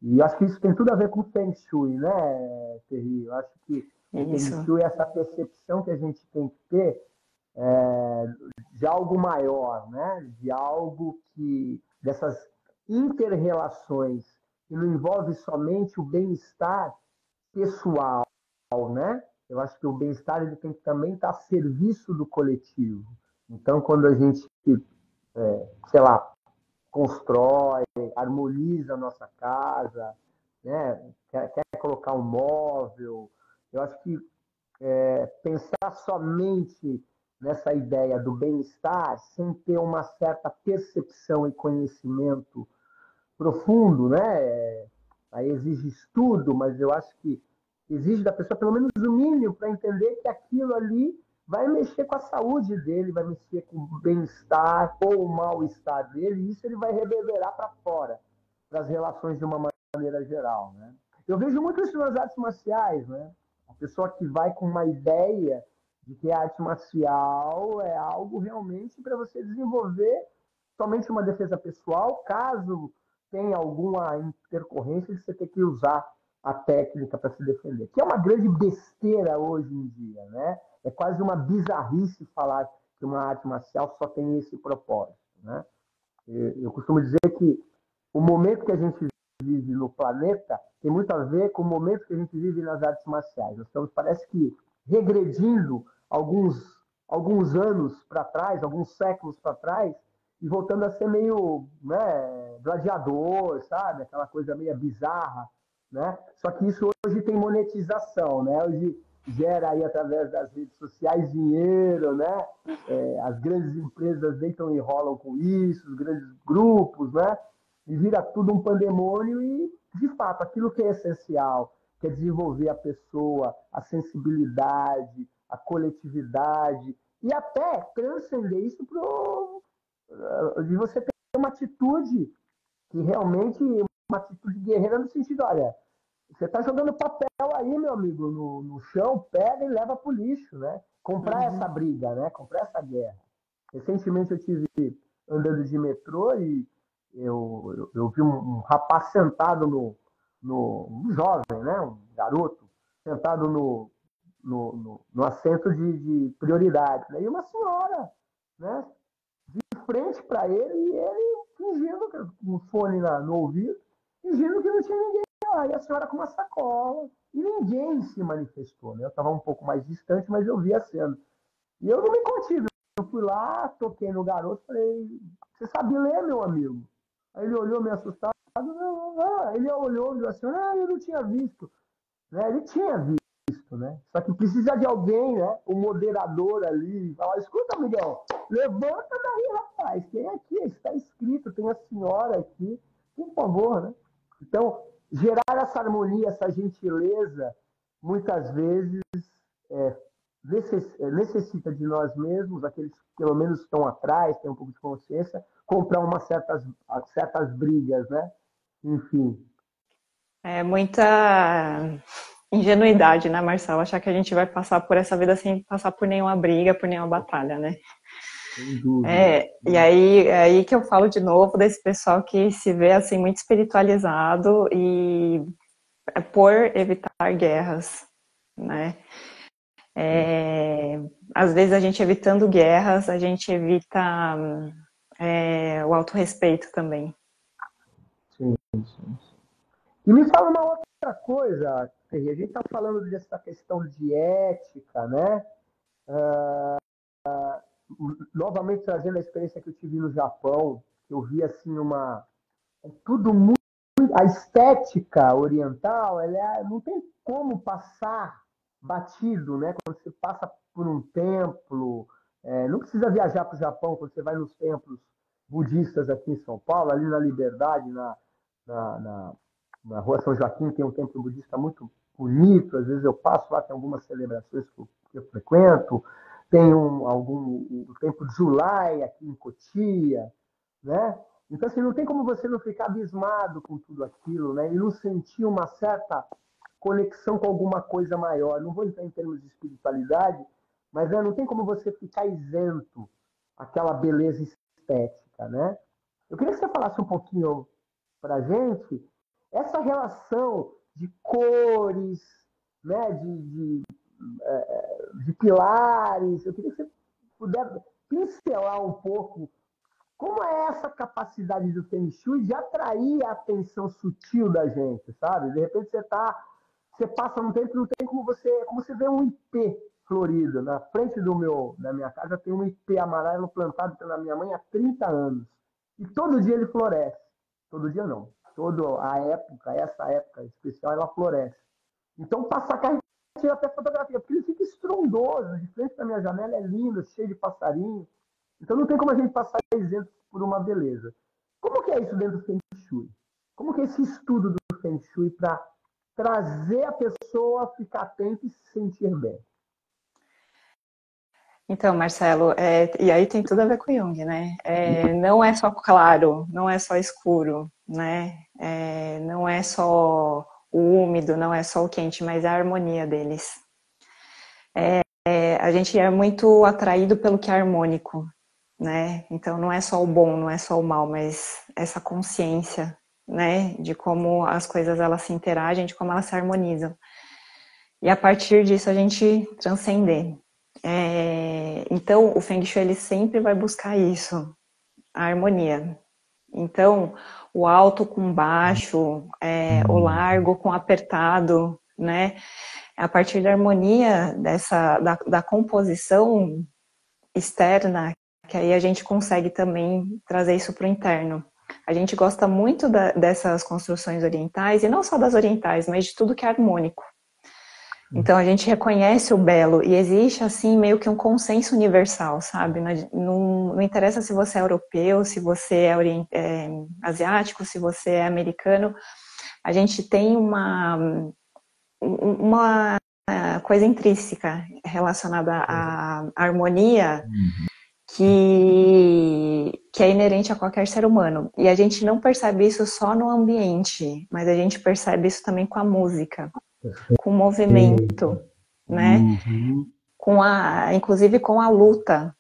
Speaker 2: E eu acho que isso tem tudo a ver com o Feng Shui, né, Terry? Eu acho que o Feng
Speaker 3: Isso.
Speaker 2: Shui é essa percepção que a gente tem que ter de algo maior, né? De algo que dessas interrelações que não envolve somente o bem-estar pessoal, né? Eu acho que o bem-estar ele tem que também estar a serviço do coletivo. Então, quando a gente, sei lá, constrói, harmoniza a nossa casa, né? Quer colocar um móvel, eu acho que pensar somente nessa ideia do bem-estar sem ter uma certa percepção e conhecimento profundo, né? Aí exige estudo, mas eu acho que exige da pessoa pelo menos o mínimo para entender que aquilo ali vai mexer com a saúde dele, vai mexer com o bem-estar ou o mal-estar dele, e isso ele vai reverberar para fora, para as relações de uma maneira geral, né? Eu vejo muito isso nas artes marciais, né? A pessoa que vai com uma ideia de que a arte marcial é algo realmente para você desenvolver somente uma defesa pessoal, caso tenha alguma intercorrência de você ter que usar a técnica para se defender. Que é uma grande besteira hoje em dia, né? É quase uma bizarrice falar que uma arte marcial só tem esse propósito, né? Eu costumo dizer que o momento que a gente vive no planeta tem muito a ver com o momento que a gente vive nas artes marciais. Nós estamos, parece que, regredindo alguns anos para trás, alguns séculos para trás, e voltando a ser meio, né, gladiador, sabe? Aquela coisa meio bizarra, né? Só que isso hoje tem monetização, né? Hoje gera aí através das redes sociais dinheiro, né? As grandes empresas deitam e rolam com isso, os grandes grupos, né? E vira tudo um pandemônio e, de fato, aquilo que é essencial, que é desenvolver a pessoa, a sensibilidade, a coletividade e até transcender isso de você ter uma atitude que realmente uma atitude guerreira no sentido, olha, você está jogando papel aí, meu amigo, no chão, pega e leva para o lixo, né? Comprar essa
Speaker 3: Uhum.
Speaker 2: briga, né? Comprar essa guerra. Recentemente eu tive andando de metrô e eu vi um rapaz sentado um jovem, né? Um garoto, sentado no assento de prioridade. Né? E uma senhora, né? De frente para ele e ele fingindo, com um fone no ouvido, fingindo que não tinha ninguém lá. E a senhora com uma sacola. E ninguém se manifestou. Né? Eu estava um pouco mais distante, mas eu vi a cena. E eu não me contive. Eu fui lá, toquei no garoto, falei, você sabe ler, meu amigo? Aí ele olhou meio assustado. Ele olhou e viu assim, eu não tinha visto. Né? Ele tinha visto. escrito, né? Só que precisa de alguém, né? O moderador ali, fala, escuta, amigão, levanta daí, rapaz, quem é aqui? Está escrito, tem a senhora aqui, por favor, né? Então, gerar essa harmonia, essa gentileza, muitas vezes é, necessita de nós mesmos, aqueles que pelo menos estão atrás, têm um pouco de consciência, comprar umas certas brigas, né? Enfim.
Speaker 3: É muita ingenuidade, né, Marcelo? Achar que a gente vai passar por essa vida sem passar por nenhuma briga, por nenhuma batalha, né?
Speaker 2: Sem dúvida.
Speaker 3: E aí, é aí que eu falo de novo desse pessoal que se vê assim muito espiritualizado e é por evitar guerras, né? Às vezes a gente evitando guerras, a gente evita o autorrespeito também.
Speaker 2: Sim, sim. E me fala uma outra coisa, Terry, a gente está falando dessa questão de ética, né? Novamente trazendo a experiência que eu tive no Japão, que eu vi assim tudo muito, a estética oriental, não tem como passar batido, né? Quando você passa por um templo, não precisa viajar para o Japão, quando você vai nos templos budistas aqui em São Paulo, ali na Liberdade, na, na, na Rua São Joaquim, tem um templo budista muito bonito, às vezes eu passo lá, tem algumas celebrações que eu frequento, tem o templo de Julai aqui em Cotia, né? Então, assim, não tem como você não ficar abismado com tudo aquilo, né? E não sentir uma certa conexão com alguma coisa maior. Não vou entrar em termos de espiritualidade, mas não tem como você ficar isento aquela beleza estética, né? Eu queria que você falasse um pouquinho para a gente essa relação de cores, né? De pilares. Eu queria que você pudesse pincelar um pouco como é essa capacidade do Feng Shui de atrair a atenção sutil da gente, sabe? De repente você passa um tempo, não tem como você vê um ipê florido. Na frente da minha casa tem um ipê amarelo plantado pela minha mãe há 30 anos. E todo dia ele floresce. Todo dia não. Essa época especial, ela floresce. Então, passa a carne, tira até fotografia, porque ele fica estrondoso. De frente da minha janela é lindo, cheio de passarinho. Então não tem como a gente passar isento por uma beleza. Como que é isso dentro do Feng Shui? Como que é esse estudo do Feng Shui para trazer a pessoa a ficar atenta e se sentir bem?
Speaker 3: Então, Marcelo, e aí tem tudo a ver com Jung, né? Não é só claro, não é só escuro, né? Não é só o úmido, não é só o quente, mas a harmonia deles. A gente é muito atraído pelo que é harmônico, né? Então não é só o bom, não é só o mal, mas essa consciência, né? De como as coisas elas se interagem, de como elas se harmonizam. E a partir disso a gente transcender. Então o Feng Shui ele sempre vai buscar isso, a harmonia. Então o alto com baixo, o largo com apertado, né? A partir da harmonia da composição externa, que aí a gente consegue também trazer isso para o interno. A gente gosta muito dessas construções orientais, e não só das orientais, mas de tudo que é harmônico. Então a gente reconhece o belo, e existe assim meio que um consenso universal, sabe? Não interessa se você é europeu, se você é asiático, se você é americano, a gente tem uma coisa intrínseca relacionada à harmonia que é inerente a qualquer ser humano. E a gente não percebe isso só no ambiente, mas a gente percebe isso também com a música, com o movimento, né? Inclusive com a luta.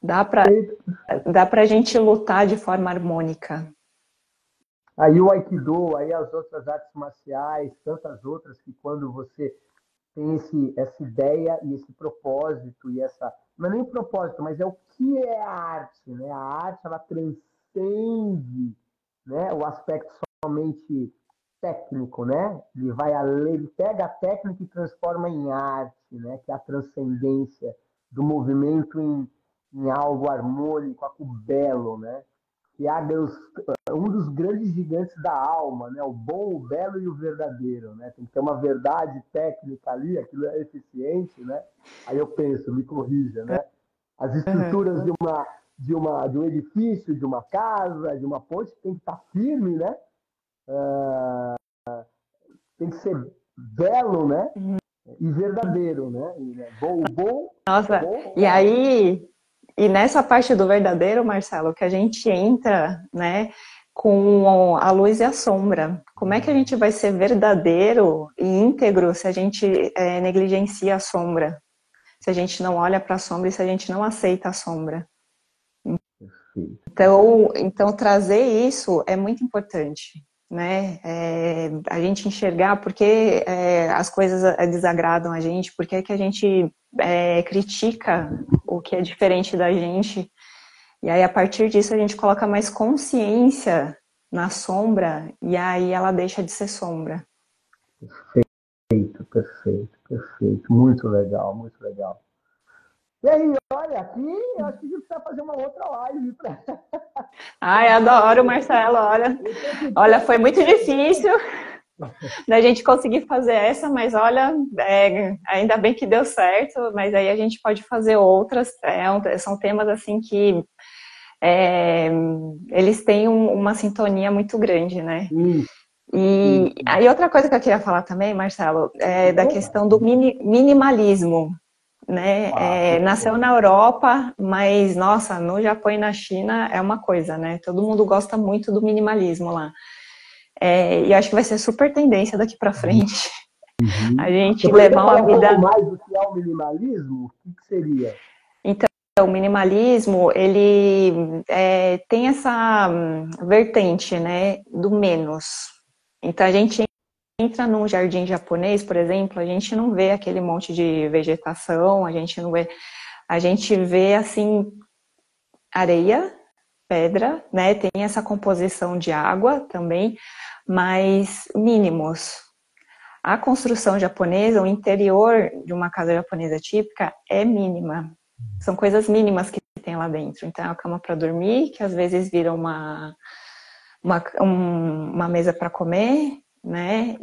Speaker 3: Dá pra gente lutar de forma harmônica.
Speaker 2: Aí o Aikido, aí as outras artes marciais, tantas outras que quando você tem essa ideia e esse propósito e essa não é nem o propósito, mas é o que é a arte, né? A arte ela transcende, né? O aspecto somente técnico, né? Ele pega a técnica e transforma em arte, né? Que é a transcendência do movimento em algo harmônico, algo belo, né? que há um dos grandes gigantes da alma, né? O bom, o belo e o verdadeiro, né? Tem que ter uma verdade técnica ali, aquilo é eficiente, né? Aí eu penso, me corrija, né? As estruturas
Speaker 3: Uhum.
Speaker 2: de um edifício, de uma casa, de uma ponte, tem que estar firme, né? Tem que ser belo, né? E verdadeiro, né? O bom,
Speaker 3: Nossa,
Speaker 2: bom,
Speaker 3: e aí, e nessa parte do verdadeiro, Marcelo, que a gente entra, né, com a luz e a sombra. Como é que a gente vai ser verdadeiro e íntegro se a gente negligencia a sombra? Se a gente não olha para a sombra e se a gente não aceita a sombra? Então trazer isso é muito importante, né? A gente enxergar por que as coisas desagradam a gente, por que a gente critica o que é diferente da gente. E aí, a partir disso, a gente coloca mais consciência na sombra e aí ela deixa de ser sombra.
Speaker 2: perfeito, perfeito, perfeito. Muito legal, muito legal. E aí, olha, aqui eu acho que a gente precisa fazer uma outra live para
Speaker 3: Ai, adoro, Marcelo, olha, foi muito difícil da gente conseguir fazer essa, mas olha, ainda bem que deu certo, mas aí a gente pode fazer outras, são temas assim que eles têm uma sintonia muito grande, né? E aí outra coisa que eu queria falar também, Marcelo, é da questão do minimalismo, né? Nasceu na Europa, mas nossa, no Japão e na China é uma coisa, né? Todo mundo gosta muito do minimalismo lá. E acho que vai ser super tendência daqui para frente. A gente
Speaker 2: Você poderia
Speaker 3: levar
Speaker 2: falar
Speaker 3: uma
Speaker 2: um pouco
Speaker 3: vida.
Speaker 2: mais do que é o minimalismo? O que seria?
Speaker 3: Então, o minimalismo, ele tem essa vertente, né, do menos. Então, a gente entra num jardim japonês, por exemplo, a gente não vê aquele monte de vegetação, a gente não vê, a gente vê assim areia, pedra, né? Tem essa composição de água também, mas mínimos. A construção japonesa, o interior de uma casa japonesa típica é mínima. São coisas mínimas que tem lá dentro. Então, é a cama para dormir, que às vezes vira uma mesa para comer, né?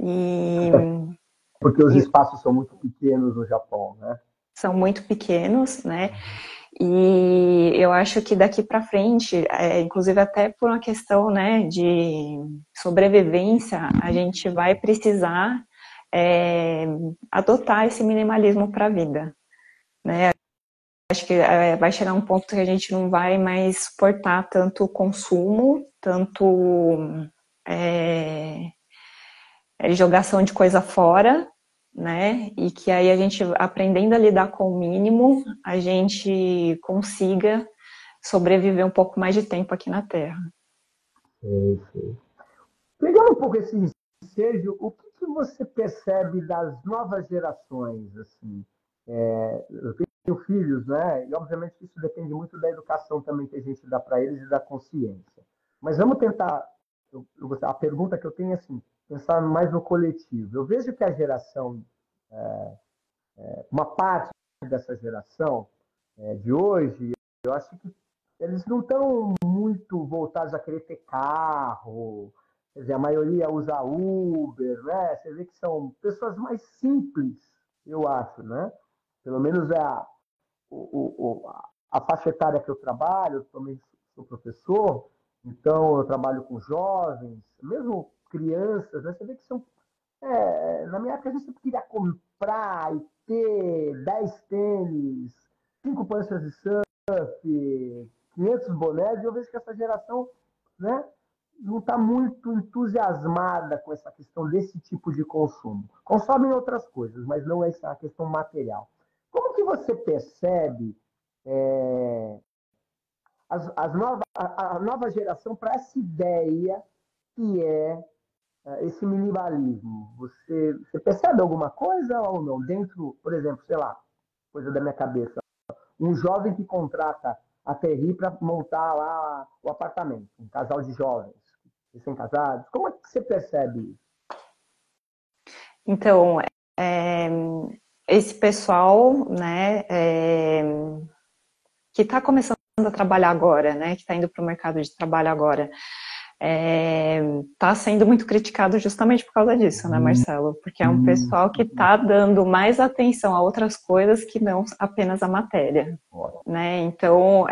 Speaker 2: Porque os espaços são muito pequenos no Japão, né?
Speaker 3: São muito pequenos, né? E eu acho que daqui para frente, inclusive até por uma questão, né, de sobrevivência, a gente vai precisar adotar esse minimalismo para a vida, né? Acho que vai chegar um ponto que a gente não vai mais suportar tanto consumo, tanto jogação de coisa fora, né? E que aí a gente, aprendendo a lidar com o mínimo, a gente consiga sobreviver um pouco mais de tempo aqui na Terra.
Speaker 2: Sim. Pegando um pouco esse ensejo, o que você percebe das novas gerações? Assim, eu tenho filhos, né? E obviamente isso depende muito da educação também que a gente dá para eles e da consciência. Mas vamos tentar. A pergunta que eu tenho é assim, pensar mais no coletivo. Eu vejo que a geração, uma parte dessa geração de hoje, eu acho que eles não estão muito voltados a querer ter carro. Quer dizer, a maioria usa Uber, né? Você vê que são pessoas mais simples, eu acho, né? Pelo menos a faixa etária que eu trabalho, eu também sou professor, então eu trabalho com jovens, mesmo crianças, né? Você vê que são. Na minha época a gente sempre queria comprar e ter 10 tênis, 5 pranchas de surf, 500 bonés, e eu vejo que essa geração, né, não está muito entusiasmada com essa questão desse tipo de consumo. Consomem outras coisas, mas não essa questão material. Como que você percebe a nova geração para essa ideia que é esse minimalismo? Você percebe alguma coisa ou não? Dentro, por exemplo, sei lá, coisa da minha cabeça, um jovem que contrata a Terri para montar lá o apartamento, um casal de jovens, recém-casados. Como é que você percebe isso?
Speaker 3: Então, esse pessoal, né, que está começando a trabalhar agora, né, que está indo para o mercado de trabalho agora, está sendo muito criticado justamente por causa disso, né, Marcelo? Porque é um pessoal que está dando mais atenção a outras coisas que não apenas a matéria, né? Então,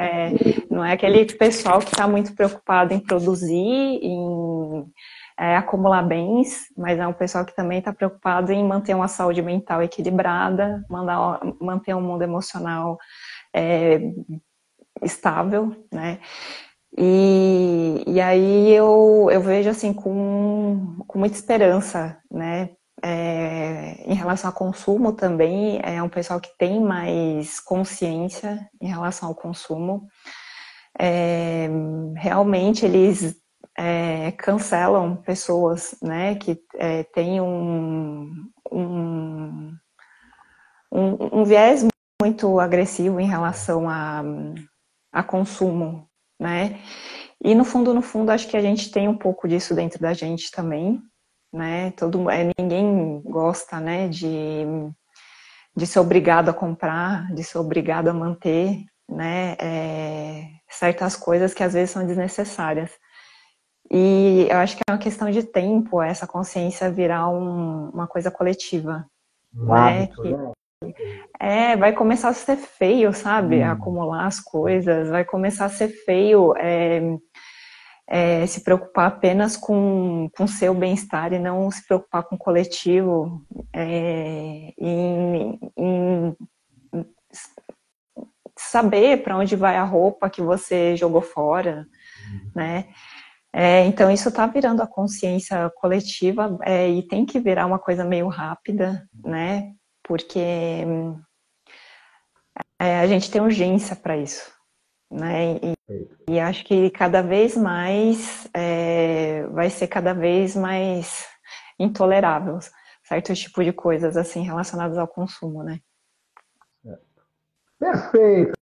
Speaker 3: não é aquele pessoal que está muito preocupado em produzir, em acumular bens, mas é um pessoal que também está preocupado em manter uma saúde mental equilibrada, manter um mundo emocional estável, né? E aí eu vejo assim com muita esperança, né? Em relação ao consumo também, é um pessoal que tem mais consciência em relação ao consumo. Realmente eles cancelam pessoas, né, que têm um viés muito agressivo em relação a consumo, né? E no fundo, acho que a gente tem um pouco disso dentro da gente também, né? Ninguém gosta, né, de ser obrigado a comprar, de ser obrigado a manter, né, certas coisas que às vezes são desnecessárias. E eu acho que é uma questão de tempo essa consciência virar uma coisa coletiva, né? Vai começar a ser feio, sabe? Acumular as coisas, vai começar a ser feio se preocupar apenas com seu bem-estar e não se preocupar com o coletivo, em saber para onde vai a roupa que você jogou fora, né? Então isso está virando a consciência coletiva e tem que virar uma coisa meio rápida, né? Porque a gente tem urgência para isso, né? E acho que cada vez mais vai ser cada vez mais intolerável certo tipo de coisas assim relacionadas ao consumo, né?
Speaker 2: Perfeito,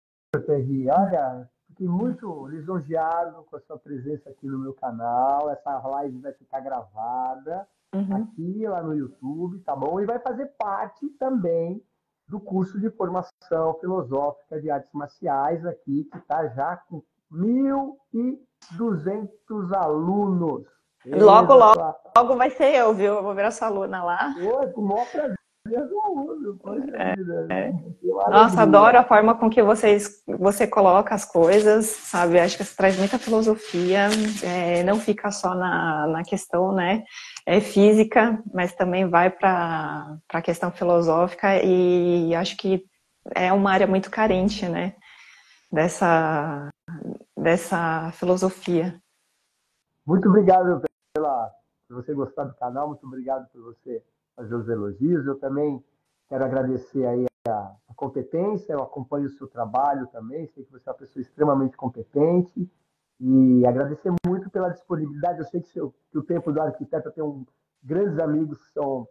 Speaker 2: Terri. Olha, fiquei muito lisonjeado com a sua presença aqui no meu canal. Essa live vai ficar gravada aqui lá no YouTube, tá bom? E vai fazer parte também do curso de formação filosófica de artes marciais aqui, que está já com 1.200 alunos.
Speaker 3: Logo vai ser eu, viu? Eu vou ver essa aluna lá.
Speaker 2: Oi, com o maior prazer do mundo. Poxa vida.
Speaker 3: Nossa, adoro a forma com que você coloca as coisas, sabe? Acho que você traz muita filosofia, não fica só na questão, né, física, mas também vai para a questão filosófica e acho que é uma área muito carente, né, dessa filosofia.
Speaker 2: Muito obrigado por você gostar do canal, muito obrigado por você fazer os elogios. Eu também quero agradecer aí a competência, eu acompanho o seu trabalho também, sei que você é uma pessoa extremamente competente e agradecer muito pela disponibilidade. Eu sei que o tempo do arquiteto, eu tenho grandes amigos que são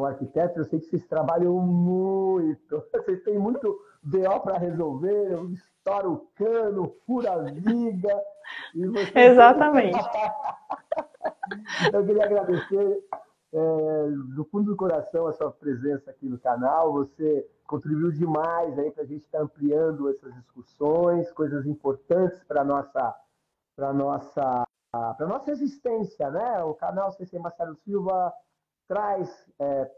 Speaker 2: arquitetos, eu sei que vocês trabalham muito, vocês têm muito BO para resolver, estoura o cano, fura a viga. E você...
Speaker 3: Exatamente.
Speaker 2: Então, eu queria agradecer do fundo do coração a sua presença aqui no canal. Você contribuiu demais aí para a gente estar ampliando essas discussões, coisas importantes para a nossa existência, né? O canal CC Marcelo Silva traz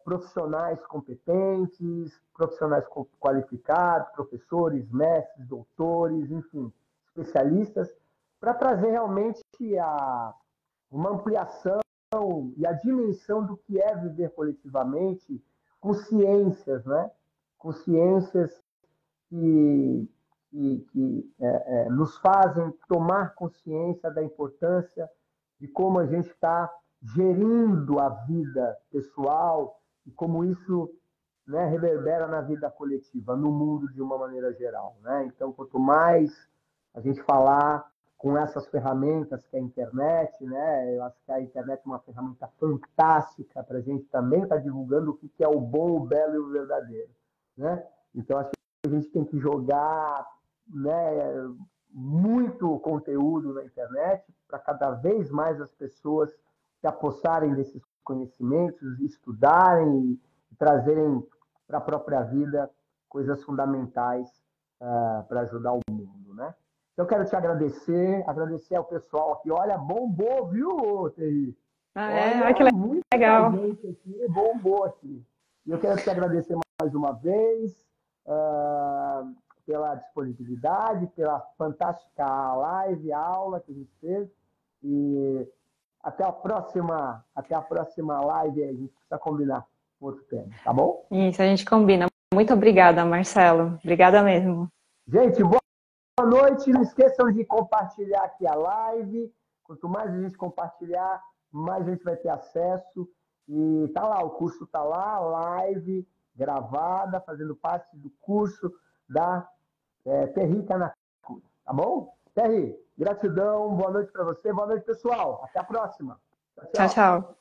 Speaker 2: profissionais competentes, profissionais qualificados, professores, mestres, doutores, enfim, especialistas, para trazer realmente uma ampliação e a dimensão do que é viver coletivamente com ciências, né? Com ciências que nos fazem tomar consciência da importância de como a gente está gerindo a vida pessoal e como isso, né, reverbera na vida coletiva, no mundo de uma maneira geral, né? Então, quanto mais a gente falar com essas ferramentas que é a internet, né? Eu acho que a internet é uma ferramenta fantástica para a gente também estar divulgando o que é o bom, o belo e o verdadeiro, né? Então, acho que a gente tem que jogar, né, muito conteúdo na internet para cada vez mais as pessoas se apossarem desses conhecimentos, estudarem e trazerem para a própria vida coisas fundamentais para ajudar o mundo, né? Então, eu quero te agradecer ao pessoal aqui. Olha, bombou, viu, Terry?
Speaker 3: Olha que legal.
Speaker 2: Gente aqui, bombou aqui. E eu quero te agradecer mais uma vez pela disponibilidade, pela fantástica live, aula que a gente fez. E até a próxima live, a gente precisa combinar outro tema, tá bom?
Speaker 3: Isso, a gente combina. Muito obrigada, Marcelo. Obrigada mesmo.
Speaker 2: Gente, boa noite. Não esqueçam de compartilhar aqui a live. Quanto mais a gente compartilhar, mais a gente vai ter acesso. E tá lá, o curso tá lá, live gravada, fazendo parte do curso da Terry Kanakura. Tá bom? Terry, gratidão, boa noite para você, boa noite, pessoal. Até a próxima.
Speaker 3: Tchau, tchau.